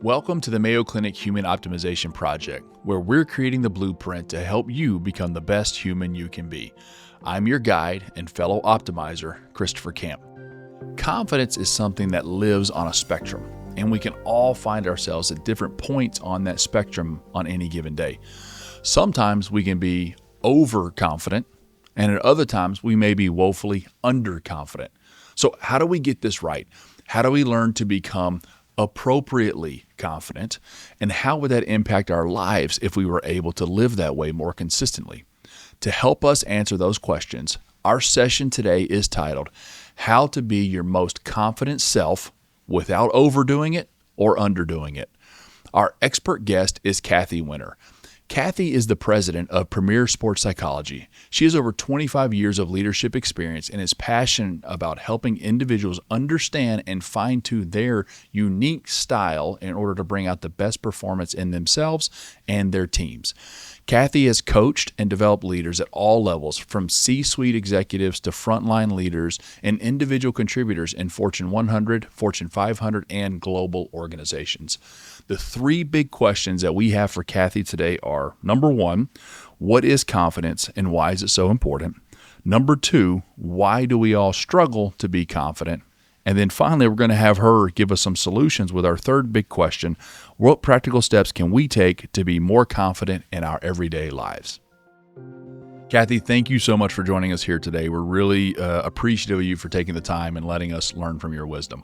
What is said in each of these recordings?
Welcome to the Mayo Clinic Human Optimization Project, where we're creating the blueprint to help you become the best human you can be. I'm your guide and fellow optimizer, Christopher Camp. Confidence is something that lives on a spectrum, and we can all find ourselves at different points on that spectrum on any given day. Sometimes we can be overconfident, and at other times we may be woefully underconfident. So how do we get this right? How do we learn to become appropriately confident, and how would that impact our lives if we were able to live that way more consistently? To help us answer those questions, our session today is titled, How to Be Your Most Confident Self Without Overdoing It or Underdoing It. Our expert guest is Kathy Winter. Kathy is the president of Premier Sports Psychology. She has over 25 years of leadership experience and is passionate about helping individuals understand and fine-tune their unique style in order to bring out the best performance in themselves and their teams. Kathy has coached and developed leaders at all levels, from C-suite executives to frontline leaders and individual contributors in Fortune 100, Fortune 500, and global organizations. The three big questions that we have for Kathy today are, number one, what is confidence and why is it so important? Number two, why do we all struggle to be confident? And then finally, we're going to have her give us some solutions with our third big question, what practical steps can we take to be more confident in our everyday lives? Kathy, thank you so much for joining us here today. We're really appreciative of you for taking the time and letting us learn from your wisdom.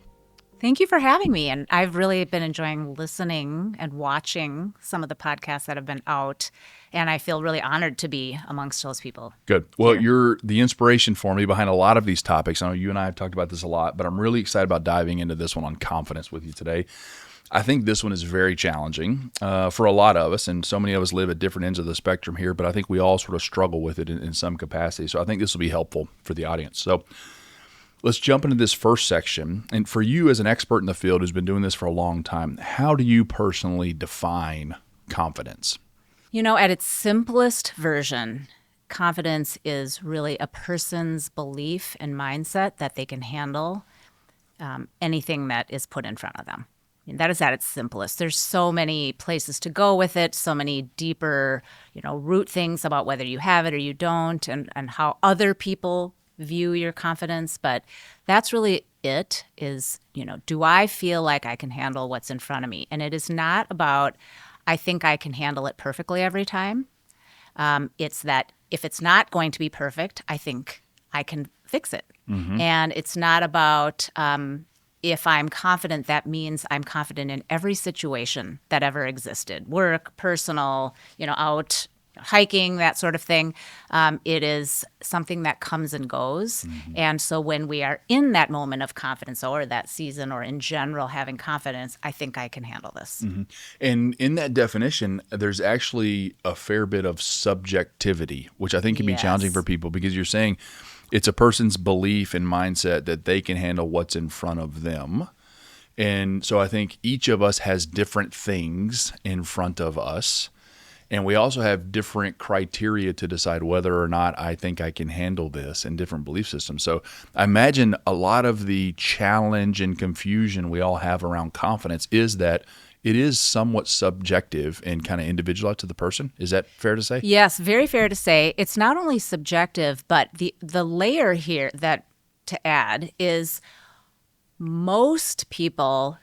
Thank you for having me. And I've really been enjoying listening and watching some of the podcasts that have been out. And I feel really honored to be amongst those people. Good. Well, you're the inspiration for me behind a lot of these topics. I know you and I have talked about this a lot, but I'm really excited about diving into this one on confidence with you today. I think this one is very challenging for a lot of us, and so many of us live at different ends of the spectrum here, but I think we all sort of struggle with it in some capacity. So I think this will be helpful for the audience. So let's jump into this first section. And for you as an expert in the field who's been doing this for a long time, how do you personally define confidence? You know, at its simplest version, confidence is really a person's belief and mindset that they can handle anything that is put in front of them. And that is at its simplest. There's so many places to go with it, so many deeper, root things about whether you have it or you don't, and how other people view your confidence. But that's really it is, do I feel like I can handle what's in front of me? And it is not about, I think I can handle it perfectly every time. It's that if it's not going to be perfect, I think I can fix it. Mm-hmm. And it's not about if I'm confident, that means I'm confident in every situation that ever existed, work, personal, out hiking, that sort of thing. It is something that comes and goes. Mm-hmm. And so when we are in that moment of confidence or that season or in general having confidence, I think I can handle this. Mm-hmm. And in that definition, there's actually a fair bit of subjectivity, which I think can be challenging for people because you're saying it's a person's belief and mindset that they can handle what's in front of them. And so I think each of us has different things in front of us. And we also have different criteria to decide whether or not I think I can handle this in different belief systems. So I imagine a lot of the challenge and confusion we all have around confidence is that it is somewhat subjective and kind of individualized to the person. Is that fair to say? Yes, very fair to say. It's not only subjective, but the layer here that to add is most people,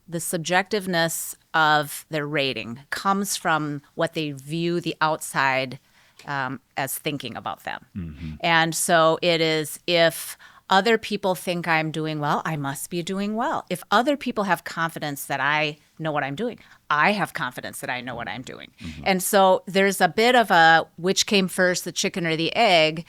the subjectiveness of their rating comes from what they view the outside as thinking about them. Mm-hmm. And so it is, if other people think I'm doing well, I must be doing well. If other people have confidence that I know what I'm doing, I have confidence that I know what I'm doing. Mm-hmm. And so there's a bit of a which came first, the chicken or the egg,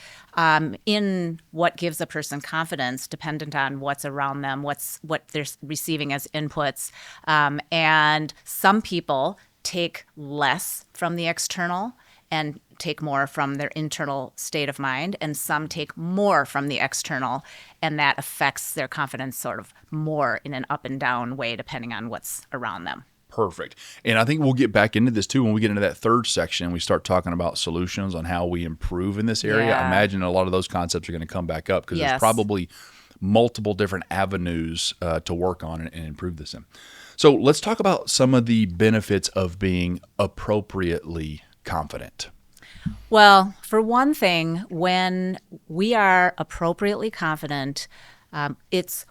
in what gives a person confidence, dependent on what's around them, what they're receiving as inputs. And some people take less from the external and take more from their internal state of mind, and some take more from the external, and that affects their confidence sort of more in an up and down way depending on what's around them. Perfect. And I think we'll get back into this too when we get into that third section and we start talking about solutions on how we improve in this area. Yeah. I imagine a lot of those concepts are going to come back up because there's probably multiple different avenues to work on and improve this in. So let's talk about some of the benefits of being appropriately confident. Well, for one thing, when we are appropriately confident,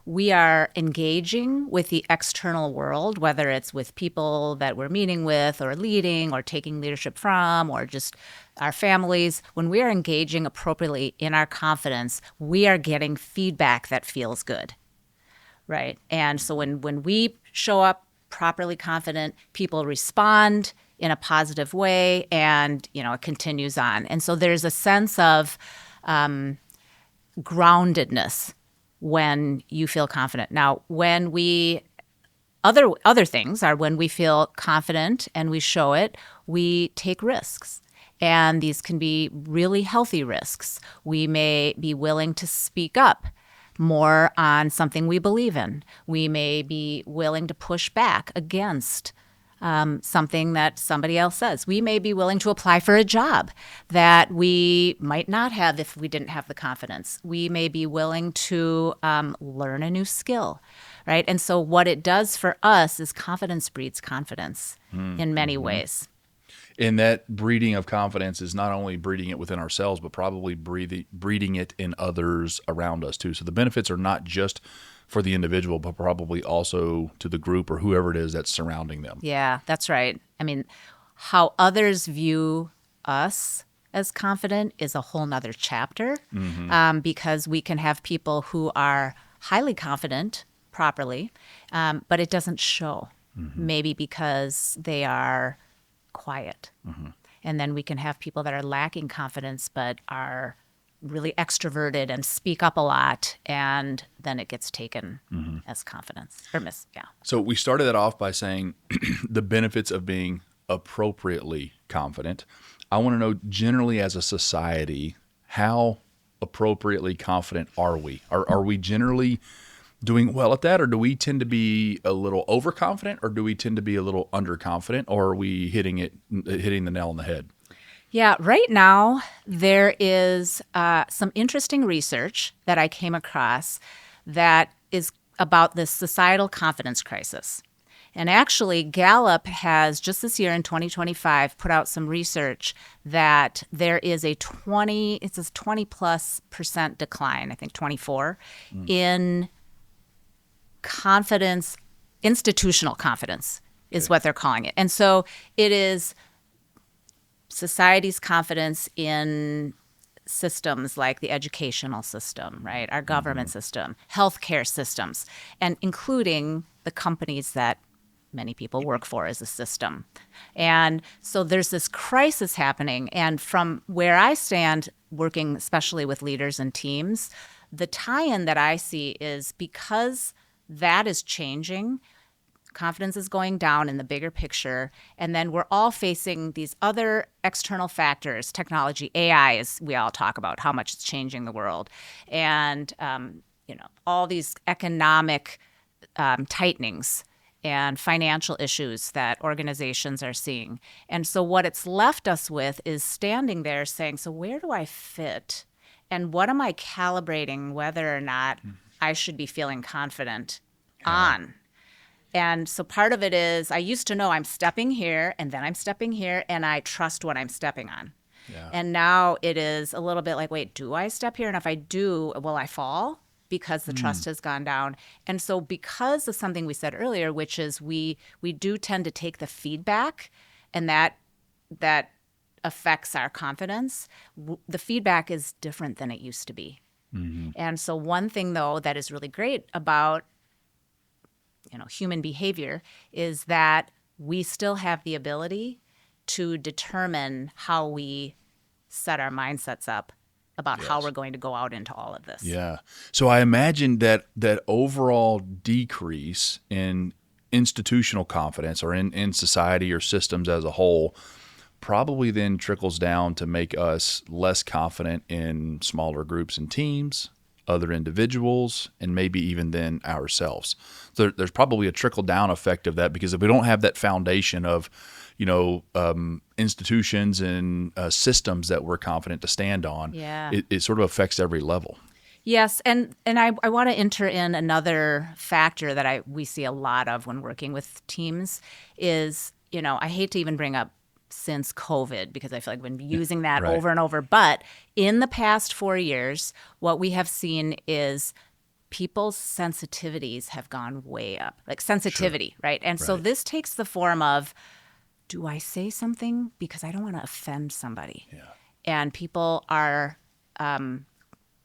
we are engaging with the external world, whether it's with people that we're meeting with or leading or taking leadership from or just our families. When we are engaging appropriately in our confidence, we are getting feedback that feels good, right? And so when we show up properly confident, people respond in a positive way, and it continues on. And so there's a sense of groundedness when you feel confident. Now, when we other things are when we feel confident and we show it, we take risks. And these can be really healthy risks. We may be willing to speak up more on something we believe in. We may be willing to push back against something that somebody else says. We may be willing to apply for a job that we might not have if we didn't have the confidence. We may be willing to learn a new skill, right? And so what it does for us is confidence breeds confidence in many ways. And that breeding of confidence is not only breeding it within ourselves, but probably breeding it in others around us too. So the benefits are not just for the individual, but probably also to the group or whoever it is that's surrounding them. Yeah, that's right. I mean, how others view us as confident is a whole nother chapter, because we can have people who are highly confident properly, but it doesn't show, maybe because they are quiet. And then we can have people that are lacking confidence but are really extroverted and speak up a lot, and then it gets taken as confidence or yeah. So we started that off by saying the benefits of being appropriately confident. I want to know, generally as a society, how appropriately confident are we? Are we generally doing well at that, or do we tend to be a little overconfident, or do we tend to be a little underconfident, or are we hitting the nail on the head? Yeah, right now there is some interesting research that I came across that is about this societal confidence crisis. And actually, Gallup has just this year in 2025 put out some research that there is a 20+% decline, I think 24, in confidence, institutional confidence is what they're calling it. And so it is society's confidence in systems like the educational system, right? Our government system, healthcare systems, and including the companies that many people work for as a system. And so there's this crisis happening. And from where I stand, working especially with leaders and teams, the tie-in that I see is because that is changing, confidence is going down in the bigger picture, and then we're all facing these other external factors. Technology, AI, is we all talk about how much it's changing the world, and all these economic tightenings and financial issues that organizations are seeing. And so what it's left us with is standing there saying, so where do I fit, and what am I calibrating whether or not I should be feeling confident on? And so part of it is I used to know I'm stepping here and then I'm stepping here and I trust what I'm stepping on. Yeah. And now it is a little bit like, wait, do I step here? And if I do, will I fall? Because the trust has gone down. And so because of something we said earlier, which is we do tend to take the feedback, and that affects our confidence, the feedback is different than it used to be. And so one thing, though, that is really great about human behavior is that we still have the ability to determine how we set our mindsets up about how we're going to go out into all of this. Yeah. So I imagine that overall decrease in institutional confidence or in society or systems as a whole probably then trickles down to make us less confident in smaller groups and teams, other individuals, and maybe even then ourselves. So there's probably a trickle-down effect of that, because if we don't have that foundation of, institutions and systems that we're confident to stand on, it sort of affects every level. Yes, and I want to enter in another factor that we see a lot of when working with teams is, I hate to even bring up since COVID because I feel like we've been using that Right. over and over, but in the past 4 years, what we have seen is people's sensitivities have gone way up, like sensitivity, right? And so Right. this takes the form of, do I say something because I don't want to offend somebody? Yeah. And people are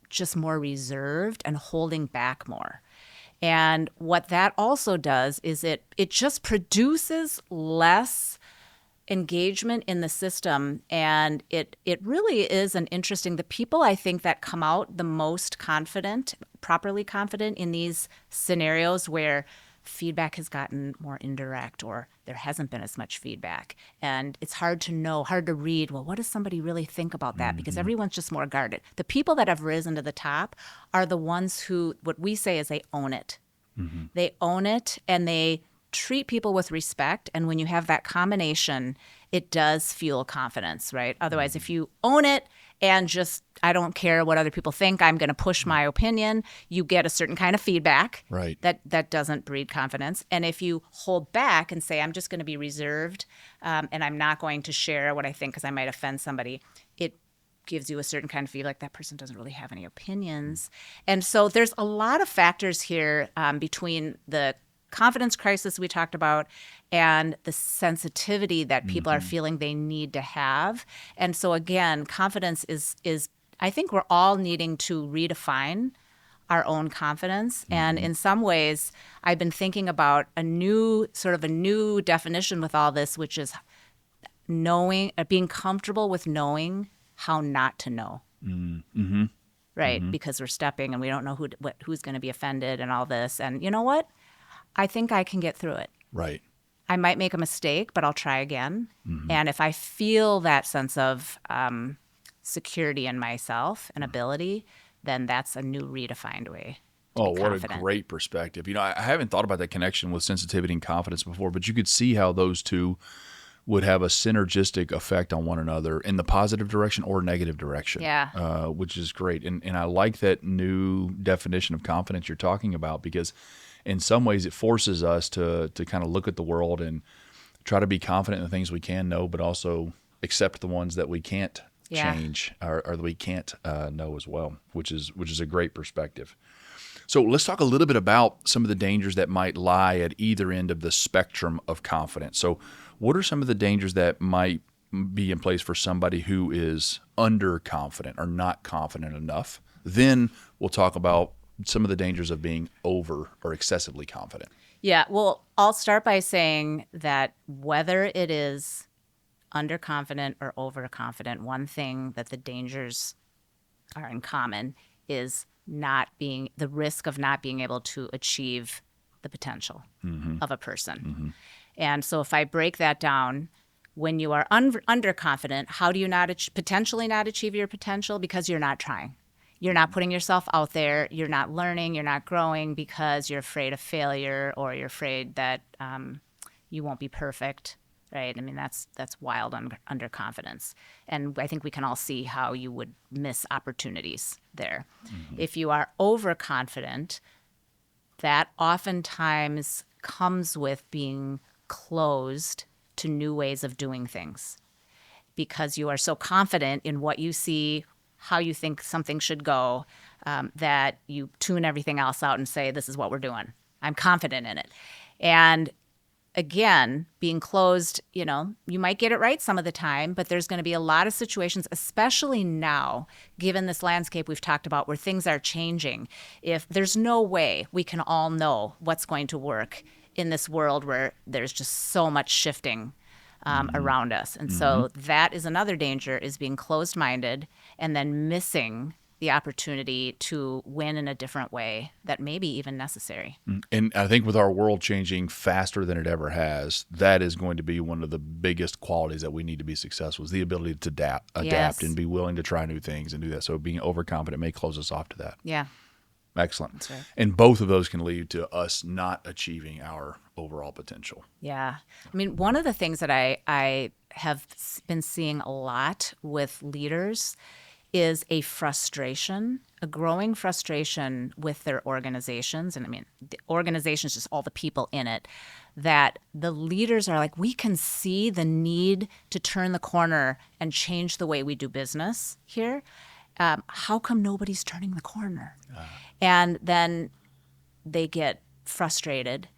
just more reserved and holding back more. And what that also does is it just produces less engagement in the system, and it really is an interesting, the people I think that come out the most confident, properly confident in these scenarios where feedback has gotten more indirect or there hasn't been as much feedback, and it's hard to know, hard to read, well, what does somebody really think about that, because everyone's just more guarded. The people that have risen to the top are the ones who, what we say is, they own it. They own it, and they treat people with respect. And when you have that combination, it does fuel confidence, right? Otherwise, if you own it and just, I don't care what other people think, I'm going to push my opinion, you get a certain kind of feedback. Right. That doesn't breed confidence. And if you hold back and say, I'm just going to be reserved, and I'm not going to share what I think because I might offend somebody, it gives you a certain kind of feeling like that person doesn't really have any opinions. And so there's a lot of factors here between the confidence crisis we talked about and the sensitivity that people are feeling they need to have. And so again, confidence is I think we're all needing to redefine our own confidence. And in some ways, I've been thinking about a new definition with all this, which is knowing, being comfortable with knowing how not to know. Right? Because we're stepping and we don't know who's going to be offended and all this. And you know what? I think I can get through it. Right. I might make a mistake, but I'll try again. And if I feel that sense of security in myself and ability, then that's a new redefined way to Oh, be what confident. a great perspective. I haven't thought about that connection with sensitivity and confidence before, but you could see how those two would have a synergistic effect on one another in the positive direction or negative direction. Yeah. Which is great. And I like that new definition of confidence you're talking about, because in some ways it forces us to kind of look at the world and try to be confident in the things we can know, but also accept the ones that we can't change or that we can't know as well, which is a great perspective. So let's talk a little bit about some of the dangers that might lie at either end of the spectrum of confidence. So what are some of the dangers that might be in place for somebody who is underconfident or not confident enough? Then we'll talk about some of the dangers of being over or excessively confident. Yeah. Well, I'll start by saying that whether it is underconfident or overconfident, one thing that the dangers are in common is the risk of not being able to achieve the potential of a person. And so if I break that down, when you are underconfident, how do you potentially not achieve your potential? Because you're not trying. You're not putting yourself out there. You're not learning. You're not growing because you're afraid of failure, or you're afraid that you won't be perfect, right? I mean, that's wild underconfidence. And I think we can all see how you would miss opportunities there. If you are overconfident, that oftentimes comes with being closed to new ways of doing things, because you are so confident in what you see, how you think something should go, that you tune everything else out and say, this is what we're doing. I'm confident in it. And again, being closed, you might get it right some of the time, but there's going to be a lot of situations, especially now, given this landscape we've talked about where things are changing. If there's no way we can all know what's going to work in this world where there's just so much shifting around us. And so that is another danger, is being closed-minded and then missing the opportunity to win in a different way that may be even necessary. And I think with our world changing faster than it ever has, that is going to be one of the biggest qualities that we need to be successful, is the ability to adapt Yes. and be willing to try new things and do that. So being overconfident may close us off to that. Yeah. Excellent. That's right. And both of those can lead to us not achieving our overall potential. Yeah. I mean, one of the things that I have been seeing a lot with leaders is a frustration, a growing frustration with their organizations. And I mean, the organization's just all the people in it, that the leaders are like, we can see the need to turn the corner and change the way we do business here. How come nobody's turning the corner? And then they get frustrated,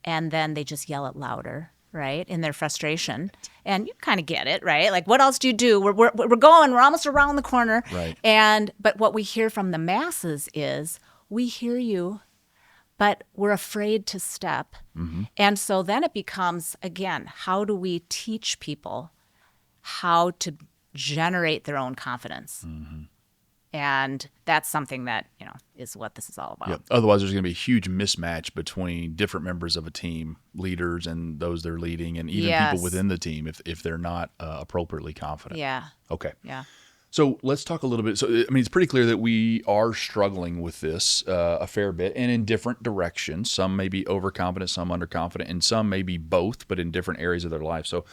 and then they just yell it louder, right, in their frustration. And you kind of get it, right? Like, what else do you do? We're going, we're almost around the corner. Right. But what we hear from the masses is, we hear you, but we're afraid to step. And so then it becomes, again, how do we teach people how to generate their own confidence? And that's something that, is what this is all about. Yep. Otherwise, there's going to be a huge mismatch between different members of a team, leaders and those they're leading, and even people within the team if they're not appropriately confident. Yeah. Okay. Yeah. So let's talk a little bit. So, I mean, it's pretty clear that we are struggling with this a fair bit, and in different directions. Some may be overconfident, some underconfident, and some may be both, but in different areas of their life. So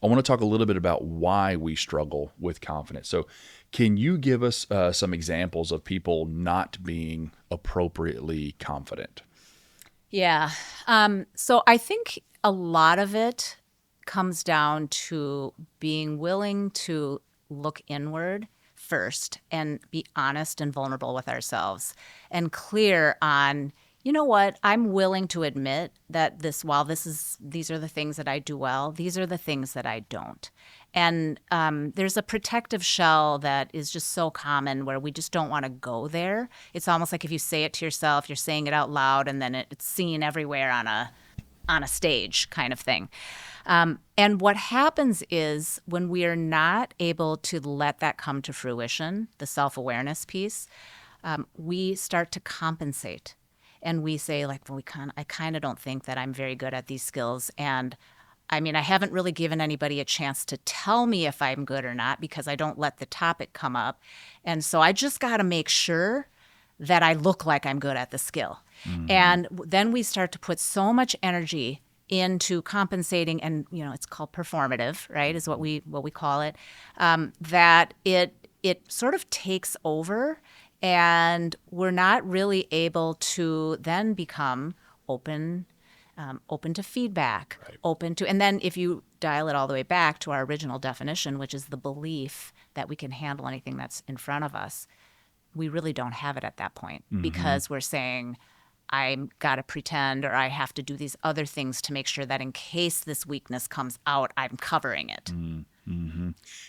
I want to talk a little bit about why we struggle with confidence. So can you give us some examples of people not being appropriately confident? Yeah. So I think a lot of it comes down to being willing to look inward first and be honest and vulnerable with ourselves and clear on, you know what, I'm willing to admit that these are the things that I do well, these are the things that I don't. And there's a protective shell that is just so common where we just don't want to go there. It's almost like if you say it to yourself, you're saying it out loud, and then it's seen everywhere on a stage kind of thing. And what happens is when we are not able to let that come to fruition, the self-awareness piece, we start to compensate. And we say, like, well, I kind of don't think that I'm very good at these skills. And I mean, I haven't really given anybody a chance to tell me if I'm good or not because I don't let the topic come up. And so I just got to make sure that I look like I'm good at the skill. And then we start to put so much energy into compensating, and it's called performative, right? Is what we call it. That it sort of takes over, and we're not really able to then become open to feedback, right. And then if you dial it all the way back to our original definition, which is the belief that we can handle anything that's in front of us, we really don't have it at that point because we're saying, I've got to pretend, or I have to do these other things to make sure that in case this weakness comes out, I'm covering it.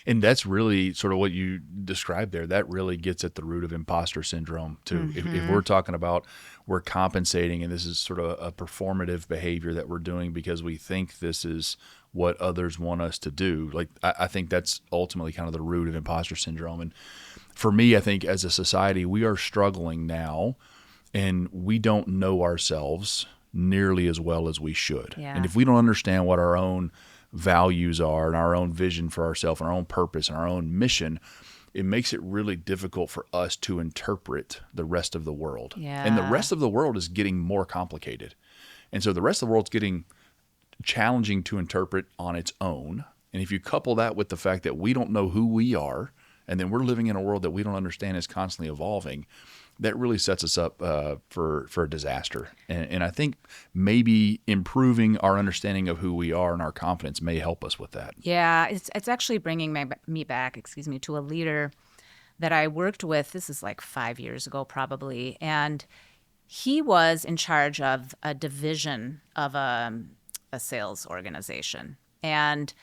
And that's really sort of what you described there. That really gets at the root of imposter syndrome too. If we're talking about we're compensating, and this is sort of a performative behavior that we're doing because we think this is what others want us to do. Like, I think that's ultimately kind of the root of imposter syndrome. And for me, I think as a society, we are struggling now, and we don't know ourselves nearly as well as we should. Yeah. And if we don't understand what our own values are and our own vision for ourselves and our own purpose and our own mission, it makes it really difficult for us to interpret the rest of the world. Yeah. And the rest of the world is getting more complicated. And so the rest of the world's getting challenging to interpret on its own. And if you couple that with the fact that we don't know who we are, and then we're living in a world that we don't understand is constantly evolving, that really sets us up for a disaster. And I think maybe improving our understanding of who we are and our confidence may help us with that. Yeah, it's actually bringing me back, to a leader that I worked with. This is like 5 years ago probably. And he was in charge of a division of a sales organization. And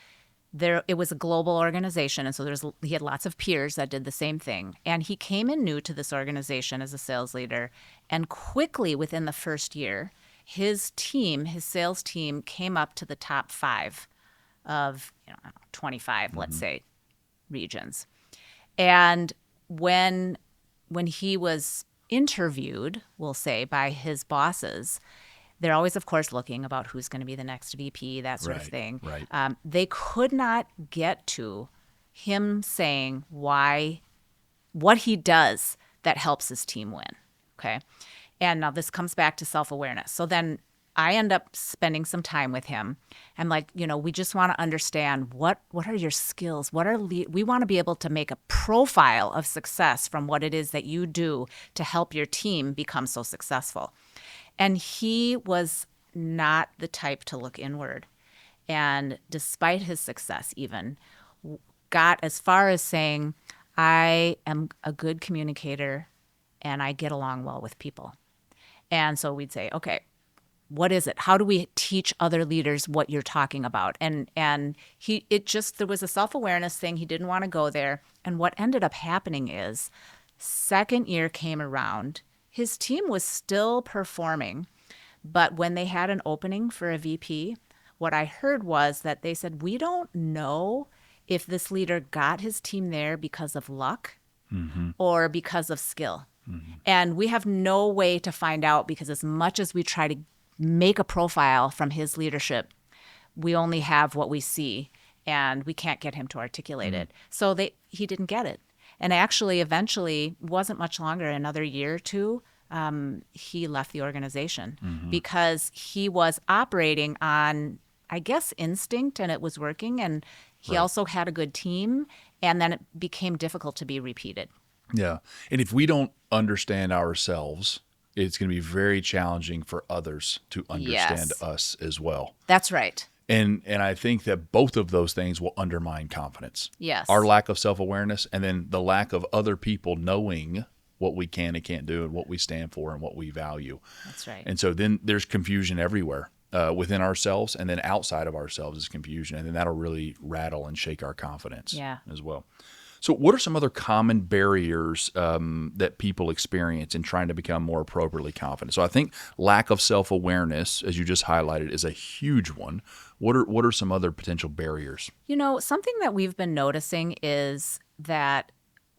it was a global organization, and so he had lots of peers that did the same thing. And he came in new to this organization as a sales leader, and quickly within the first year, his sales team came up to the top 5 of 25, let's say, regions. And when he was interviewed, we'll say, by his bosses, they're always, of course, looking about who's going to be the next VP, that sort of thing. Right. They could not get to him saying what he does that helps his team win. Okay. And now this comes back to self-awareness. So then I end up spending some time with him. I'm like, we just want to understand what are your skills? We want to be able to make a profile of success from what it is that you do to help your team become so successful. And he was not the type to look inward. And despite his success even, got as far as saying, I am a good communicator and I get along well with people. And so we'd say, okay, what is it? How do we teach other leaders what you're talking about? And there was a self-awareness thing. He didn't want to go there. And what ended up happening is, second year came around, his team was still performing, but when they had an opening for a VP, what I heard was that they said, we don't know if this leader got his team there because of luck or because of skill. And we have no way to find out, because as much as we try to make a profile from his leadership, we only have what we see, and we can't get him to articulate it. So he didn't get it. And actually, eventually, wasn't much longer, another year or two, he left the organization because he was operating on, I guess, instinct, and it was working. And he also had a good team, and then it became difficult to be repeated. Yeah. And if we don't understand ourselves, it's going to be very challenging for others to understand us as well. That's right. And I think that both of those things will undermine confidence. Yes. Our lack of self-awareness, and then the lack of other people knowing what we can and can't do and what we stand for and what we value. That's right. And so then there's confusion everywhere within ourselves, and then outside of ourselves is confusion. And then that'll really rattle and shake our confidence as well. So what are some other common barriers that people experience in trying to become more appropriately confident? So I think lack of self-awareness, as you just highlighted, is a huge one. What are some other potential barriers? Something that we've been noticing is that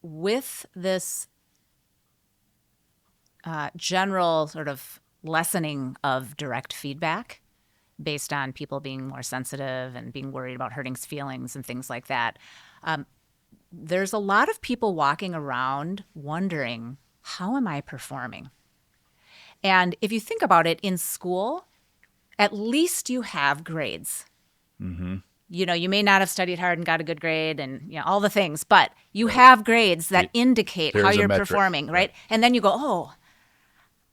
with this general sort of lessening of direct feedback based on people being more sensitive and being worried about hurting feelings and things like that, there's a lot of people walking around wondering, how am I performing? And if you think about it, in school, at least you have grades. You may not have studied hard and got a good grade and all the things, but you have grades that indicate how you're performing, right? And then you go, oh,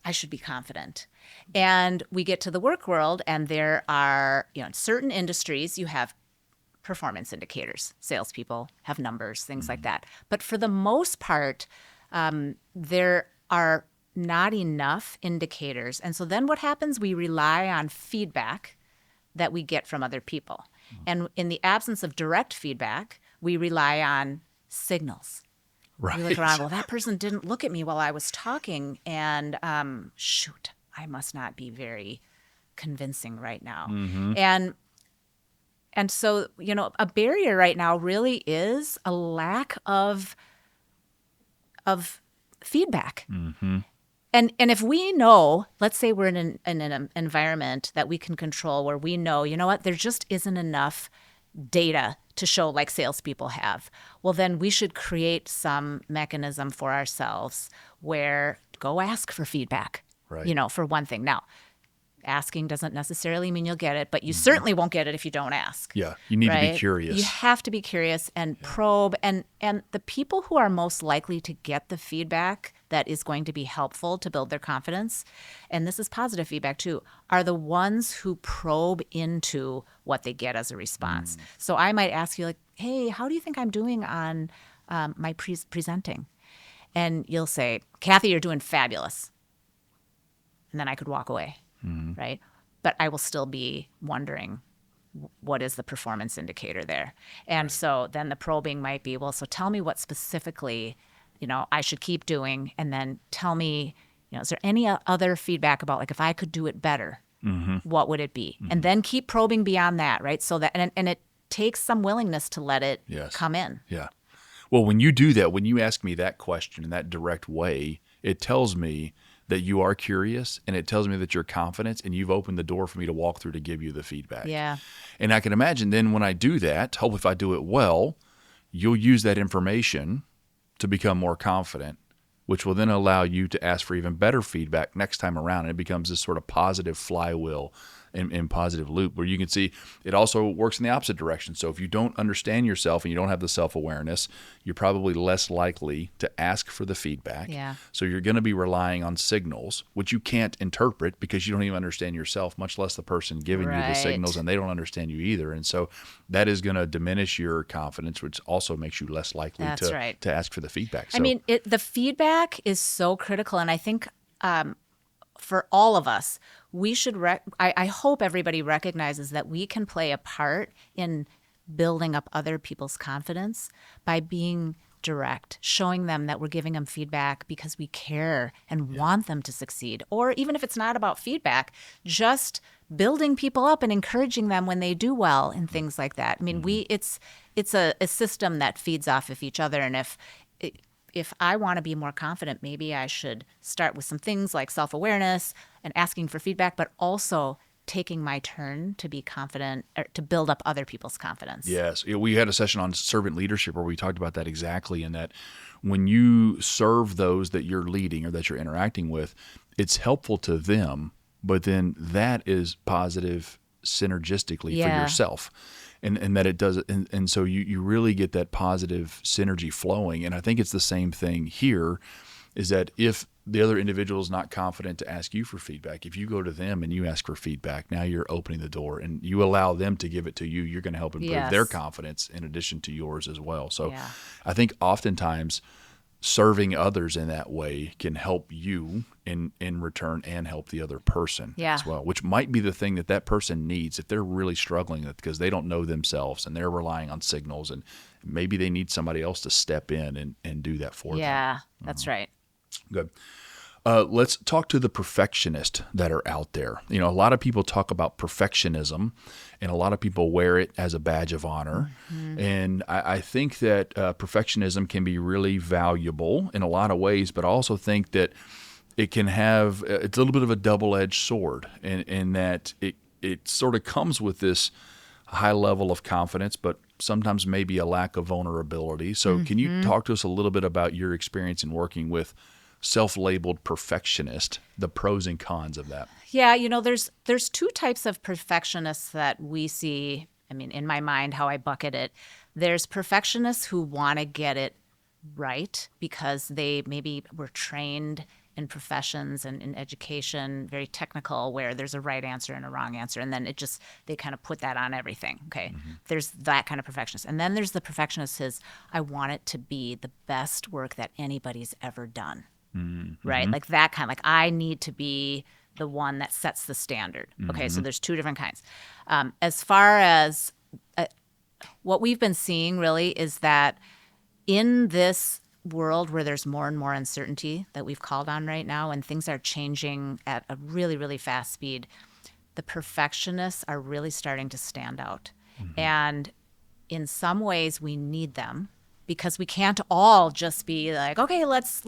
I should be confident. And we get to the work world, and there are, in certain industries, you have performance indicators. Salespeople have numbers, things like that. But for the most part, there are not enough indicators. And so then what happens? We rely on feedback that we get from other people. And in the absence of direct feedback, we rely on signals. Right. We look around, well, that person didn't look at me while I was talking, and shoot, I must not be very convincing right now. And so, a barrier right now really is a lack of feedback. And if we know, let's say we're in an environment that we can control, where we know, there just isn't enough data to show like salespeople have. Well, then we should create some mechanism for ourselves where go ask for feedback, for one thing. Now, asking doesn't necessarily mean you'll get it, but you certainly won't get it if you don't ask. Yeah, you need to be curious. You have to be curious and probe. And the people who are most likely to get the feedback that is going to be helpful to build their confidence, and this is positive feedback too, are the ones who probe into what they get as a response. So I might ask you, like, hey, how do you think I'm doing on my presenting? And you'll say, Kathy, you're doing fabulous. And then I could walk away. Right? But I will still be wondering, what is the performance indicator there? And so then the probing might be, well, so tell me what specifically, I should keep doing. And then tell me, is there any other feedback about, like, if I could do it better, what would it be? And then keep probing beyond that, right? So that, and it takes some willingness to let it come in. Yeah. Well, when you do that, when you ask me that question in that direct way, it tells me that you are curious, and it tells me that you're confident, and you've opened the door for me to walk through to give you the feedback. Yeah. And I can imagine then when I do that, hope if I do it well, you'll use that information to become more confident, which will then allow you to ask for even better feedback next time around. And it becomes this sort of positive flywheel and positive loop where you can see it also works in the opposite direction. So if you don't understand yourself and you don't have the self-awareness, you're probably less likely to ask for the feedback. Yeah. So you're going to be relying on signals, which you can't interpret because you don't even understand yourself, much less the person giving you the Right. signals, and they don't understand you either. And so that is going to diminish your confidence, which also makes you less likely That's right. to ask for the feedback. So, I mean, the feedback is so critical, and I think for all of us, we should. I hope everybody recognizes that we can play a part in building up other people's confidence by being direct, showing them that we're giving them feedback because we care and want them to succeed. Or even if it's not about feedback, just building people up and encouraging them when they do well and things like that. I mean, it's a system that feeds off of each other. And if I want to be more confident, maybe I should start with some things like self-awareness and asking for feedback, but also taking my turn to be confident or to build up other people's confidence. yes, we had a session on servant leadership where we talked about that exactly, and that when you serve those that you're leading or that you're interacting with, it's helpful to them, but then that is positive synergistically for Yeah. yourself. And that it does, and so you really get that positive synergy flowing. And I think it's the same thing here, is that if the other individual is not confident to ask you for feedback, if you go to them and you ask for feedback, now you're opening the door and you allow them to give it to you. You're going to help improve Yes. their confidence in addition to yours as well. So Yeah. I think oftentimes serving others in that way can help you in return and help the other person Yeah. as well, which might be the thing that person needs if they're really struggling because they don't know themselves and they're relying on signals, and maybe they need somebody else to step in and do that for them. Yeah, that's right. Good. Let's talk to the perfectionists that are out there. You know, a lot of people talk about perfectionism, and a lot of people wear it as a badge of honor. And I think that perfectionism can be really valuable in a lot of ways, but I also think that it can have, it's a little bit of a double-edged sword in that it sort of comes with this high level of confidence, but sometimes maybe a lack of vulnerability. So can you talk to us a little bit about your experience in working with self-labeled perfectionist, the pros and cons of that? Yeah, you know, there's two types of perfectionists that we see. I mean, in my mind, how I bucket it, there's perfectionists who want to get it right because they maybe were trained in professions and in education, very technical, where there's a right answer and a wrong answer. And then they kind of put that on everything. Okay. There's that kind of perfectionist. And then there's the perfectionist who's, I want it to be the best work that anybody's ever done. Right? Like that kind, like I need to be the one that sets the standard. Okay. So there's two different kinds. As far as what we've been seeing really is that in this world where there's more and more uncertainty that we've called on right now, and things are changing at a really, really fast speed, the perfectionists are really starting to stand out. And in some ways we need them because we can't all just be like, okay, let's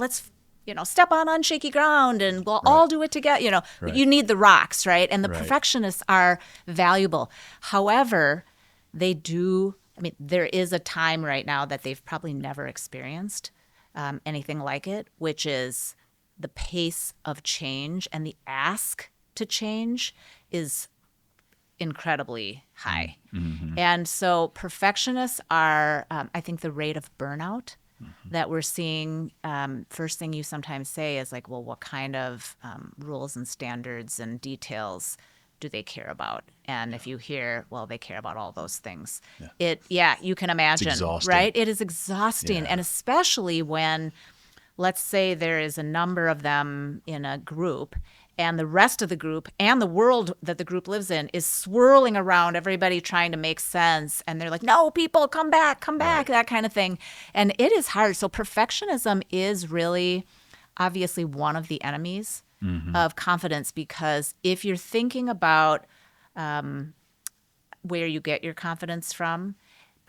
step on unshaky ground and we'll all do it together. Right. You need the rocks, right? And the Right. perfectionists are valuable. However, there is a time right now that they've probably never experienced anything like it, which is the pace of change and the ask to change is incredibly high. And so perfectionists are, I think the rate of burnout that we're seeing, first thing you sometimes say is like, well, what kind of rules and standards and details do they care about? And if you hear, well, they care about all those things, you can imagine, exhausting. right? It is exhausting. Yeah. And especially when, let's say there is a number of them in a group and the rest of the group and the world that the group lives in is swirling around everybody trying to make sense. And they're like, no, people, come back, that kind of thing. And it is hard. So perfectionism is really obviously one of the enemies of confidence, because if you're thinking about where you get your confidence from,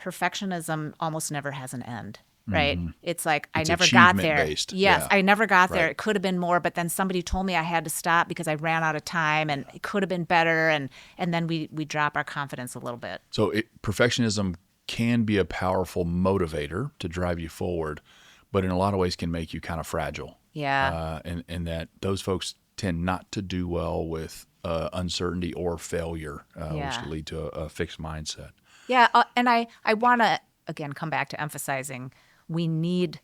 perfectionism almost never has an end. Right? It's like, It's I never got there. achievement-based. Yes, Yeah. I never got there. Right. It could have been more, but then somebody told me I had to stop because I ran out of time, and it could have been better. And then we drop our confidence a little bit. So perfectionism can be a powerful motivator to drive you forward, but in a lot of ways can make you kind of fragile Yeah. And that those folks tend not to do well with uncertainty or failure, which Yeah. could lead to a fixed mindset. Yeah. And I want to, again, come back to emphasizing we need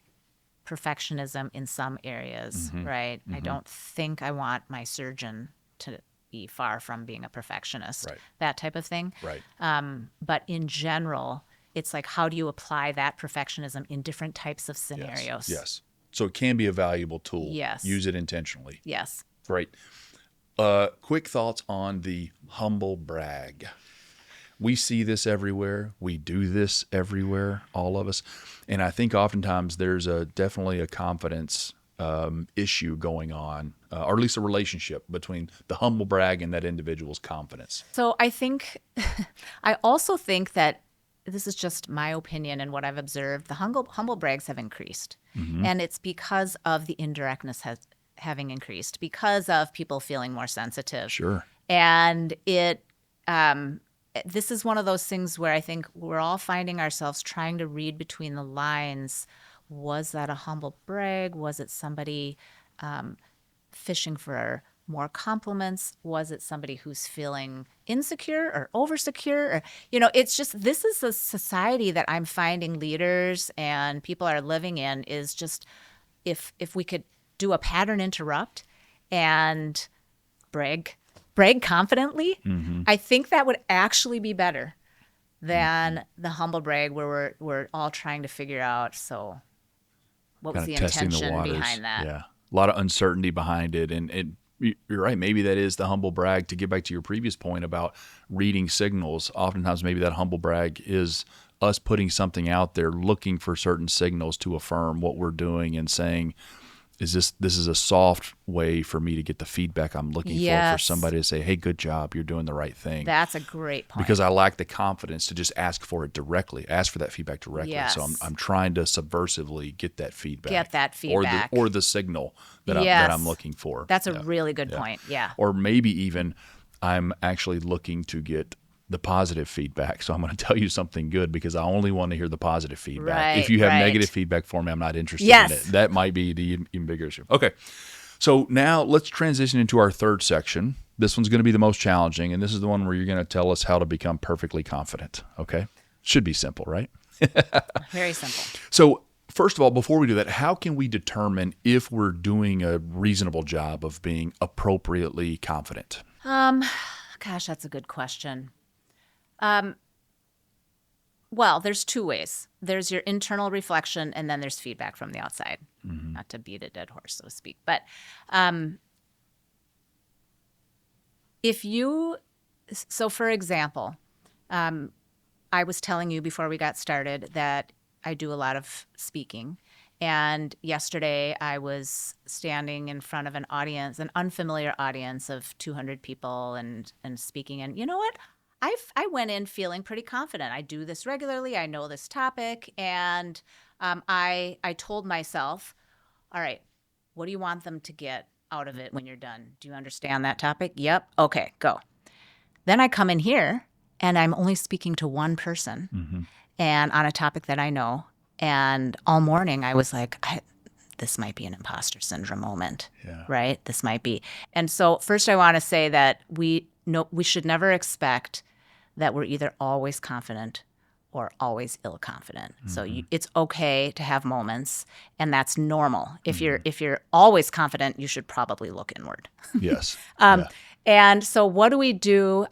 perfectionism in some areas, right? I don't think I want my surgeon to be far from being a perfectionist, Right. that type of thing. Right. But in general, it's like, how do you apply that perfectionism in different types of scenarios? Yes. So it can be a valuable tool. Yes. Use it intentionally. Yes. Right. Quick thoughts on the humble brag. We see this everywhere. We do this everywhere, all of us. And I think oftentimes there's definitely a confidence issue going on, or at least a relationship between the humble brag and that individual's confidence. So I think, I also think that this is just my opinion and what I've observed. The humble brags have increased, and it's because of the indirectness having increased, because of people feeling more sensitive. Sure. And this is one of those things where I think we're all finding ourselves trying to read between the lines. Was that a humble brag? Was it somebody fishing for more compliments? Was it somebody who's feeling insecure or oversecure? Or, it's just, this is a society that I'm finding leaders and people are living in, is just, if we could do a pattern interrupt and brag confidently, I think that would actually be better than the humble brag where we're all trying to figure out, so what was Kind the of testing the intention waters. behind that? Yeah. A lot of uncertainty behind it. And you're right. Maybe that is the humble brag. To get back to your previous point about reading signals, oftentimes maybe that humble brag is us putting something out there, looking for certain signals to affirm what we're doing and saying, this is a soft way for me to get the feedback I'm looking for somebody to say, hey, good job, you're doing the right thing. That's a great point. Because I lack the confidence to just ask for it directly, ask for that feedback directly. Yes. So I'm trying to subversively get that feedback. Or the signal that I'm looking for. That's a really good point. Yeah. Or maybe even I'm actually looking to get the positive feedback. So I'm going to tell you something good because I only want to hear the positive feedback. Right, if you have right. negative feedback for me, I'm not interested Yes. in it. That might be the even bigger issue. Okay. So now let's transition into our third section. This one's going to be the most challenging, and this is the one where you're going to tell us how to become perfectly confident. Okay? Should be simple, right? Very simple. So first of all, before we do that, how can we determine if we're doing a reasonable job of being appropriately confident? Gosh, that's a good question. Well, there's two ways. There's your internal reflection, and then there's feedback from the outside. Not to beat a dead horse, so to speak. But for example, I was telling you before we got started that I do a lot of speaking. And yesterday I was standing in front of an unfamiliar audience of 200 people and speaking. And you know what? I went in feeling pretty confident. I do this regularly. I know this topic. And I told myself, all right, what do you want them to get out of it when you're done? Do you understand that topic? Yep. Okay, go. Then I come in here and I'm only speaking to one person and on a topic that I know. And all morning I was like, this might be an imposter syndrome moment, right? This might be. And so first I want to say that we should never expect that we're either always confident or always ill-confident. So it's okay to have moments, and that's normal. If you're always confident, you should probably look inward. Yes. And so what do we do?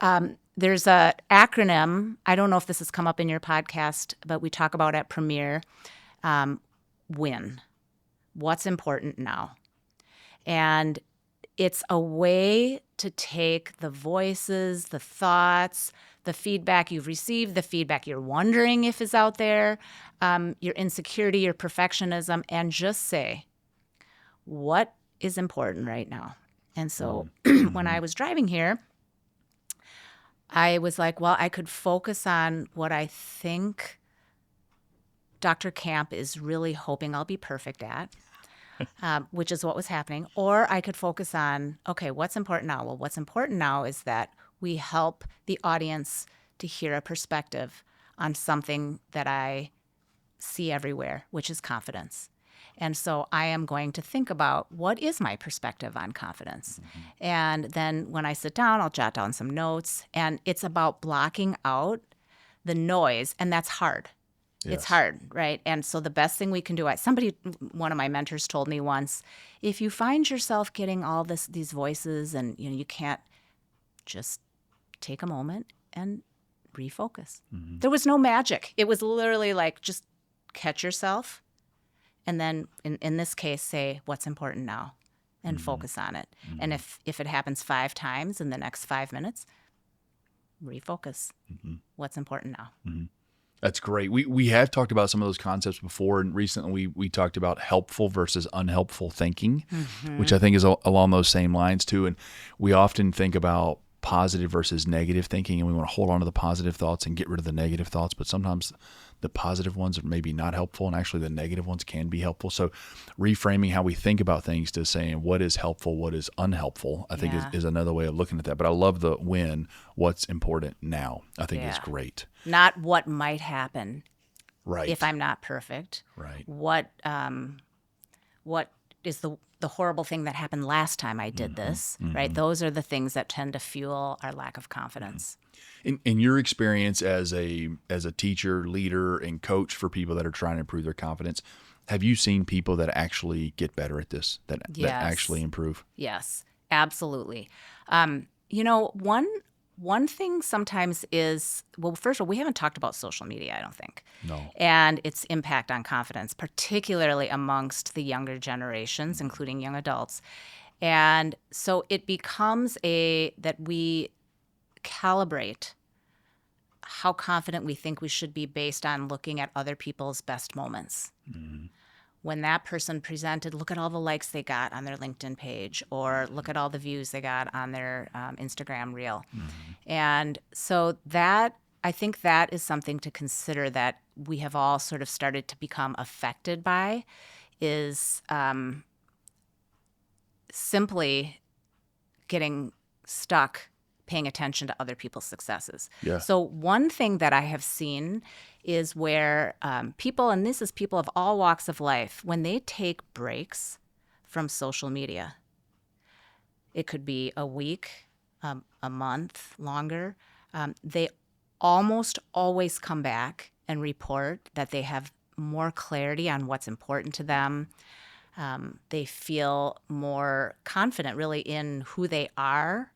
There's a acronym. I don't know if this has come up in your podcast, but we talk about at Premier, WIN. What's important now? And it's a way to take the voices, the thoughts, the feedback you've received, the feedback you're wondering if is out there, your insecurity, your perfectionism, and just say, what is important right now? And so when I was driving here, I was like, well, I could focus on what I think Dr. Camp is really hoping I'll be perfect at, which is what was happening. Or I could focus on, okay, what's important now? Well, what's important now is that we help the audience to hear a perspective on something that I see everywhere, which is confidence. And so I am going to think about what is my perspective on confidence. And then when I sit down, I'll jot down some notes. And it's about blocking out the noise. And that's hard. It's Yes. hard, right? And so the best thing we can do, one of my mentors told me once, if you find yourself getting all these voices and you can't, just take a moment and refocus. There was no magic. It was literally like just catch yourself and then in this case say what's important now and focus on it. And if it happens 5 times in the next 5 minutes, refocus. What's important now. That's great. We have talked about some of those concepts before, and recently we talked about helpful versus unhelpful thinking, which I think is along those same lines too. And we often think about positive versus negative thinking, and we want to hold on to the positive thoughts and get rid of the negative thoughts. But sometimes the positive ones are maybe not helpful, and actually the negative ones can be helpful. So reframing how we think about things to saying what is helpful, what is unhelpful, I think is another way of looking at that. But I love the what's important now. I think is great. Not what might happen Right. if I'm not perfect. Right. What is the horrible thing that happened last time I did this, right? Those are the things that tend to fuel our lack of confidence. In your experience as a teacher, leader, and coach for people that are trying to improve their confidence, have you seen people that actually get better at this, that actually improve? Yes, absolutely. One thing sometimes is, well, first of all, we haven't talked about social media, I don't think. No. And its impact on confidence, particularly amongst the younger generations, including young adults. And so it becomes that we calibrate how confident we think we should be based on looking at other people's best moments. When that person presented, look at all the likes they got on their LinkedIn page, or look at all the views they got on their Instagram reel. And so I think that is something to consider that we have all sort of started to become affected by, is simply getting stuck paying attention to other people's successes. Yeah. So one thing that I have seen is where people, and this is people of all walks of life, when they take breaks from social media, it could be a week, a month, longer, they almost always come back and report that they have more clarity on what's important to them. They feel more confident really in who they are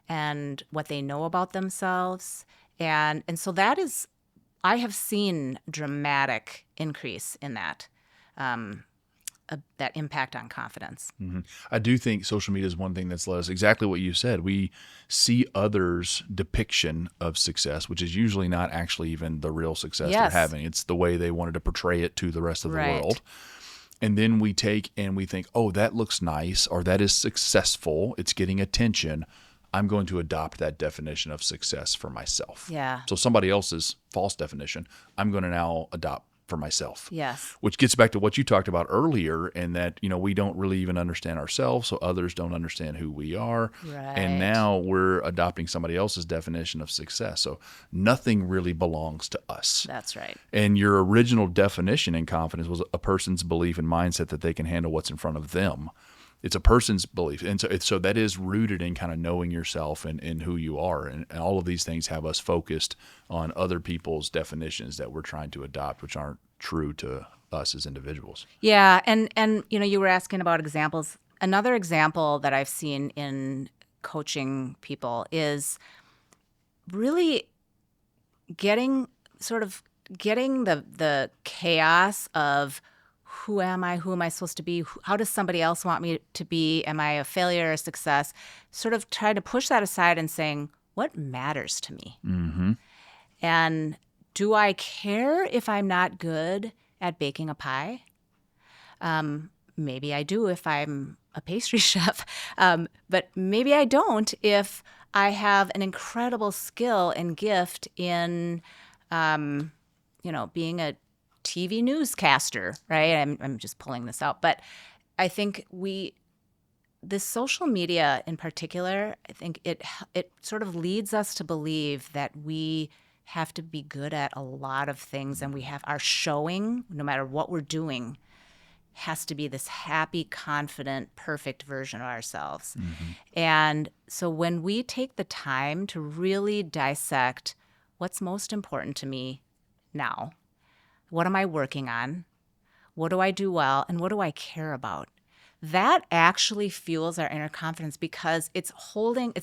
and what they know about themselves. And so that is, I have seen dramatic increase in that impact on confidence. I do think social media is one thing that's let us, exactly what you said. We see others' depiction of success, which is usually not actually even the real success they're having. It's the way they wanted to portray it to the rest of the world. And then we take and we think, oh, that looks nice, or that is successful. It's getting attention. I'm going to adopt that definition of success for myself. Yeah. So somebody else's false definition, I'm going to now adopt for myself. Yes. Which gets back to what you talked about earlier, and that, we don't really even understand ourselves, so others don't understand who we are. Right. And now we're adopting somebody else's definition of success. So nothing really belongs to us. That's right. And your original definition in confidence was a person's belief and mindset that they can handle what's in front of them. It's a person's belief. And so that is rooted in kind of knowing yourself and who you are. And all of these things have us focused on other people's definitions that we're trying to adopt, which aren't true to us as individuals. Yeah. And you were asking about examples. Another example that I've seen in coaching people is really getting the chaos of, who am I? Who am I supposed to be? How does somebody else want me to be? Am I a failure or a success? Sort of try to push that aside and saying, what matters to me? And do I care if I'm not good at baking a pie? Maybe I do if I'm a pastry chef, but maybe I don't if I have an incredible skill and gift in, being a TV newscaster, right? I'm just pulling this out. But I think this social media in particular, I think it sort of leads us to believe that we have to be good at a lot of things, and we are showing, no matter what we're doing, has to be this happy, confident, perfect version of ourselves. And so when we take the time to really dissect what's most important to me now, what am I working on, what do I do well, and what do I care about? That actually fuels our inner confidence because it's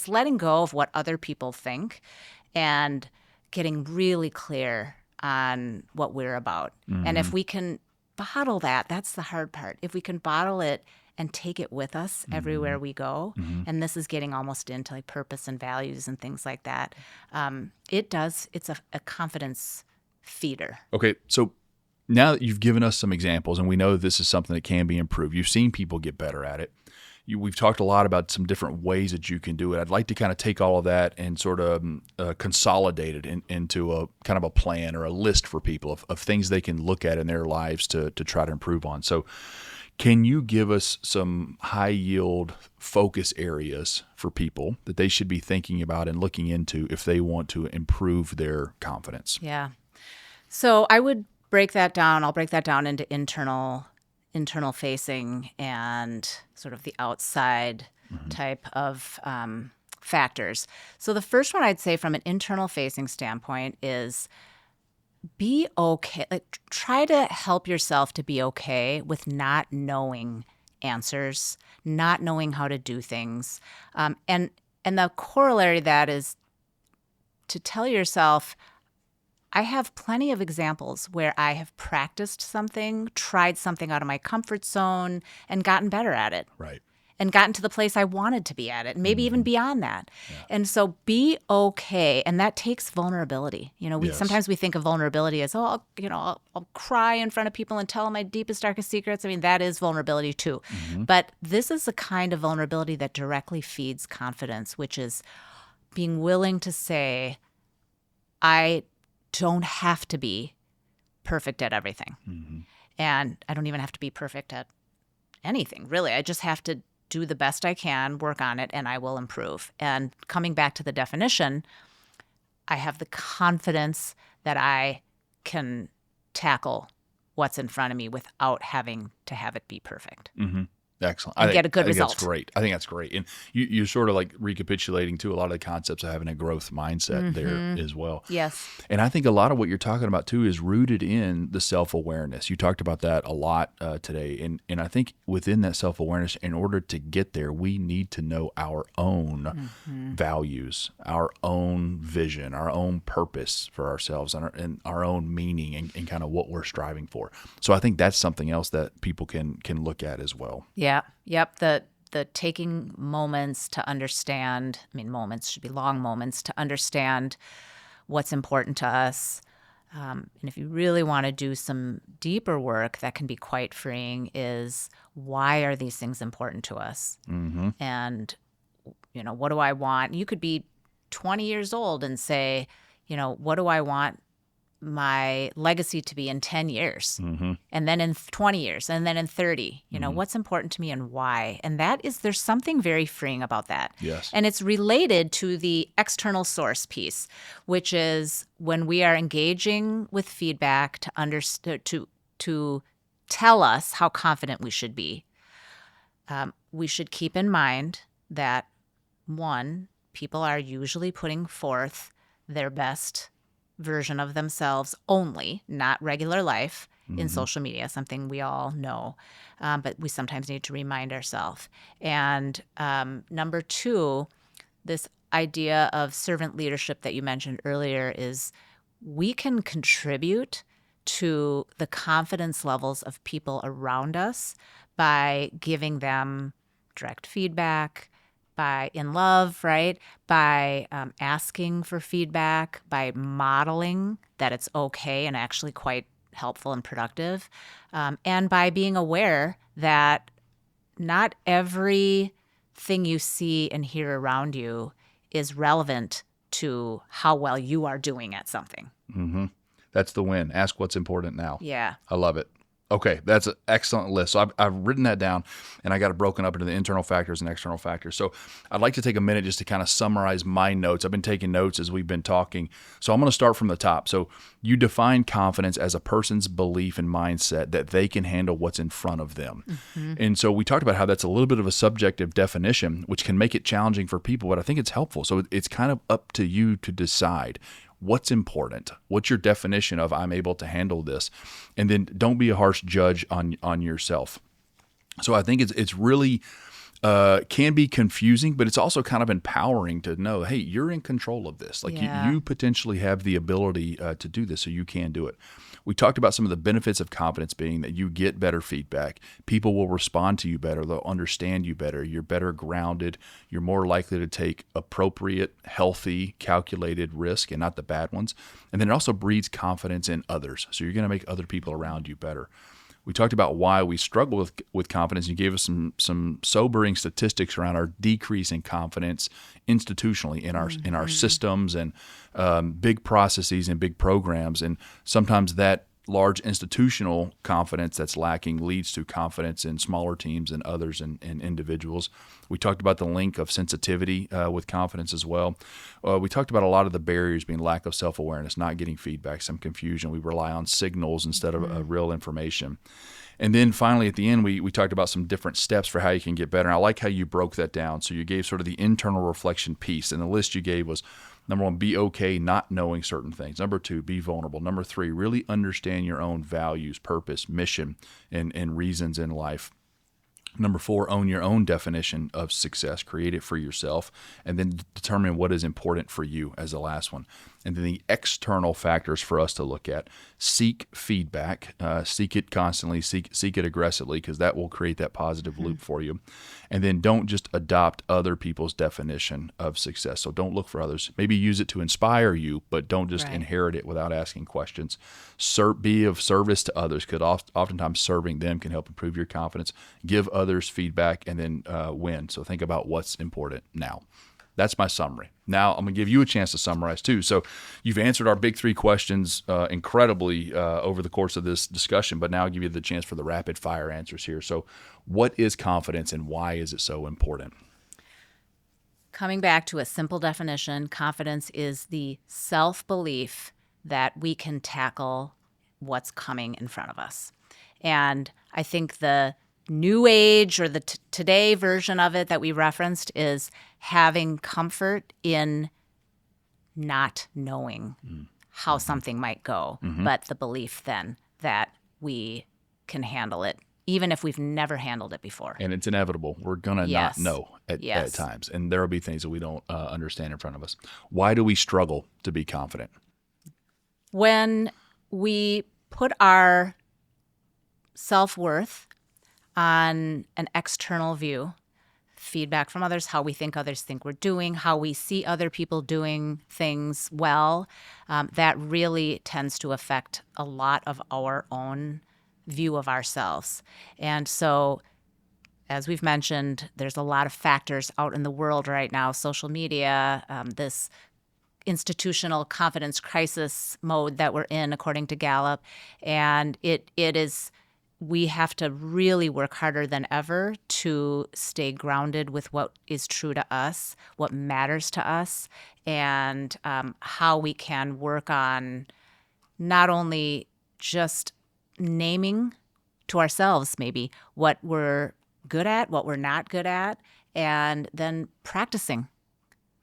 letting go of what other people think and getting really clear on what we're about. And if we can bottle that, that's the hard part. If we can bottle it and take it with us everywhere we go, and this is getting almost into like purpose and values and things like that, it's a confidence feeder. Okay, so now that you've given us some examples and we know this is something that can be improved, you've seen people get better at it. We've talked a lot about some different ways that you can do it. I'd like to kind of take all of that and sort of consolidate it into a kind of a plan or a list for people of things they can look at in their lives to try to improve on. So can you give us some high yield focus areas for people that they should be thinking about and looking into if they want to improve their confidence? Yeah. So I would break that down. I'll break that down into internal facing and sort of the outside type of factors. So the first one I'd say from an internal facing standpoint is be okay. Like, try to help yourself to be okay with not knowing answers, not knowing how to do things. And the corollary to that is to tell yourself, I have plenty of examples where I have practiced something, tried something out of my comfort zone, and gotten better at it. Right. And gotten to the place I wanted to be at it, and maybe even beyond that. Yeah. And so be okay. And that takes vulnerability. Sometimes we think of vulnerability as, I'll cry in front of people and tell them my deepest, darkest secrets. I mean, that is vulnerability too. But this is the kind of vulnerability that directly feeds confidence, which is being willing to say, I don't have to be perfect at everything. And I don't even have to be perfect at anything, really. I just have to do the best I can, work on it, and I will improve. And coming back to the definition, I have the confidence that I can tackle what's in front of me without having to have it be perfect. Excellent. And get a good result. That's great. I think that's great. And you're sort of like recapitulating too a lot of the concepts of having a growth mindset there as well. Yes. And I think a lot of what you're talking about too is rooted in the self-awareness. You talked about that a lot today. And I think within that self-awareness, in order to get there, we need to know our own values, our own vision, our own purpose for ourselves, and our own meaning and kind of what we're striving for. So I think that's something else that people can look at as well. Yeah. Yep. The taking moments to understand, moments should be long moments to understand what's important to us. And if you really want to do some deeper work that can be quite freeing is, why are these things important to us? And, what do I want? You could be 20 years old and say, what do I want my legacy to be in 10 years, and then in 20 years, and then in 30, what's important to me and why? And there's something very freeing about that. Yes. And it's related to the external source piece, which is when we are engaging with feedback to tell us how confident we should be. We should keep in mind that, one, people are usually putting forth their best version of themselves only, not regular life in social media, something we all know, but we sometimes need to remind ourselves. And number two, this idea of servant leadership that you mentioned earlier is we can contribute to the confidence levels of people around us by giving them direct feedback, in love, right? By asking for feedback, by modeling that it's okay and actually quite helpful and productive, and by being aware that not everything you see and hear around you is relevant to how well you are doing at something. That's the win. Ask what's important now. Yeah. I love it. Okay, that's an excellent list. So I've written that down, and I got it broken up into the internal factors and external factors. So I'd like to take a minute just to kind of summarize my notes. I've been taking notes as we've been talking. So I'm going to start from the top. So you define confidence as a person's belief and mindset that they can handle what's in front of them. And so we talked about how that's a little bit of a subjective definition, which can make it challenging for people, but I think it's helpful. So it's kind of up to you to decide what's important. What's your definition of I'm able to handle this? And then don't be a harsh judge on yourself. So I think it's really can be confusing, but it's also kind of empowering to know, hey, you're in control of this. Like you potentially have the ability to do this, so you can do it. We talked about some of the benefits of confidence being that you get better feedback. People will respond to you better. They'll understand you better. You're better grounded. You're more likely to take appropriate, healthy, calculated risk and not the bad ones. And then it also breeds confidence in others. So you're going to make other people around you better. We talked about why we struggle with confidence. You gave us some sobering statistics around our decrease in confidence institutionally in our systems and big processes and big programs. And sometimes that large institutional confidence that's lacking leads to confidence in smaller teams and others and individuals. We talked about the link of sensitivity with confidence as well. We talked about a lot of the barriers being lack of self-awareness, not getting feedback, some confusion. We rely on signals instead of real information. And then finally, at the end, we talked about some different steps for how you can get better. And I like how you broke that down. So you gave sort of the internal reflection piece. And the list you gave was, number 1, be okay not knowing certain things. Number 2, be vulnerable. Number 3, really understand your own values, purpose, mission, and reasons in life. Number 4, own your own definition of success. Create it for yourself, and then determine what is important for you as the last one. And then the external factors for us to look at. Seek feedback. Seek it constantly. Seek it aggressively, because that will create that positive loop for you. And then don't just adopt other people's definition of success. So don't look for others. Maybe use it to inspire you, but don't just inherit it without asking questions. Be of service to others, because oftentimes serving them can help improve your confidence. Give others feedback, and then win. So think about what's important now. That's my summary. Now I'm going to give you a chance to summarize too. So you've answered our big 3 questions incredibly over the course of this discussion, but now I'll give you the chance for the rapid fire answers here. So what is confidence and why is it so important? Coming back to a simple definition, confidence is the self-belief that we can tackle what's coming in front of us. And I think the new age or the today version of it that we referenced is having comfort in not knowing how something might go, but the belief then that we can handle it, even if we've never handled it before. And it's inevitable. We're going to not know at times. And there will be things that we don't understand in front of us. Why do we struggle to be confident? When we put our self-worth on an external view, feedback from others, how we think others think we're doing, how we see other people doing things well, that really tends to affect a lot of our own view of ourselves. And so, as we've mentioned, there's a lot of factors out in the world right now, social media, this institutional confidence crisis mode that we're in, according to Gallup. And it is, we have to really work harder than ever to stay grounded with what is true to us, what matters to us, and how we can work on not only just naming to ourselves maybe what we're good at, what we're not good at, and then practicing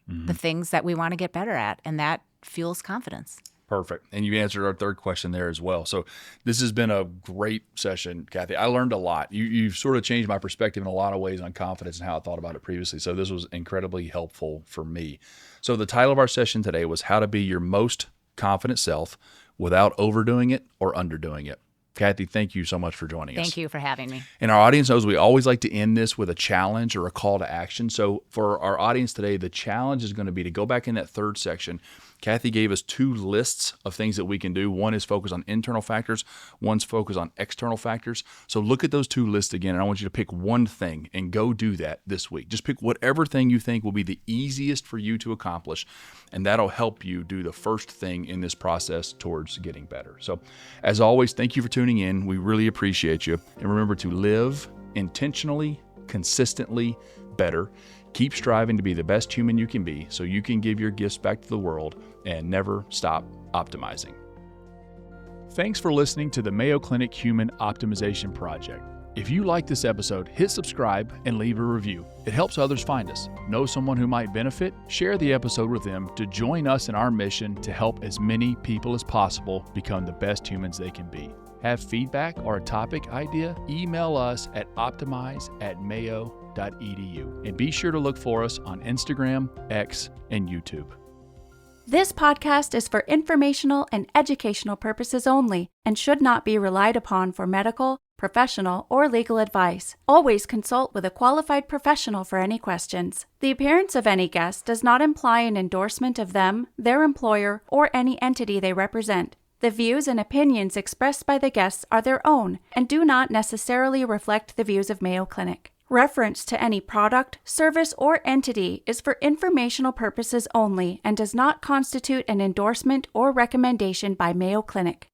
the things that we want to get better at. And that fuels confidence. Perfect. And you answered our third question there as well. So this has been a great session, Kathy. I learned a lot. You've sort of changed my perspective in a lot of ways on confidence and how I thought about it previously. So this was incredibly helpful for me. So the title of our session today was How to Be Your Most Confident Self Without Overdoing It or Underdoing It. Kathy, thank you so much for joining us. Thank you for having me. And our audience knows we always like to end this with a challenge or a call to action. So for our audience today, the challenge is going to be to go back in that third section Kathy gave us 2 lists of things that we can do. One is focused on internal factors, one's focused on external factors. So look at those 2 lists again, and I want you to pick one thing and go do that this week. Just pick whatever thing you think will be the easiest for you to accomplish, and that'll help you do the first thing in this process towards getting better. So as always, thank you for tuning in. We really appreciate you. And remember to live intentionally, consistently better. Keep striving to be the best human you can be so you can give your gifts back to the world and never stop optimizing. Thanks for listening to the Mayo Clinic Human Optimization Project. If you like this episode, hit subscribe and leave a review. It helps others find us. Know someone who might benefit? Share the episode with them to join us in our mission to help as many people as possible become the best humans they can be. Have feedback or a topic idea? Email us at optimize@mayo.edu. And be sure to look for us on Instagram, X, and YouTube. This podcast is for informational and educational purposes only and should not be relied upon for medical, professional, or legal advice. Always consult with a qualified professional for any questions. The appearance of any guest does not imply an endorsement of them, their employer, or any entity they represent. The views and opinions expressed by the guests are their own and do not necessarily reflect the views of Mayo Clinic. Reference to any product, service, or entity is for informational purposes only and does not constitute an endorsement or recommendation by Mayo Clinic.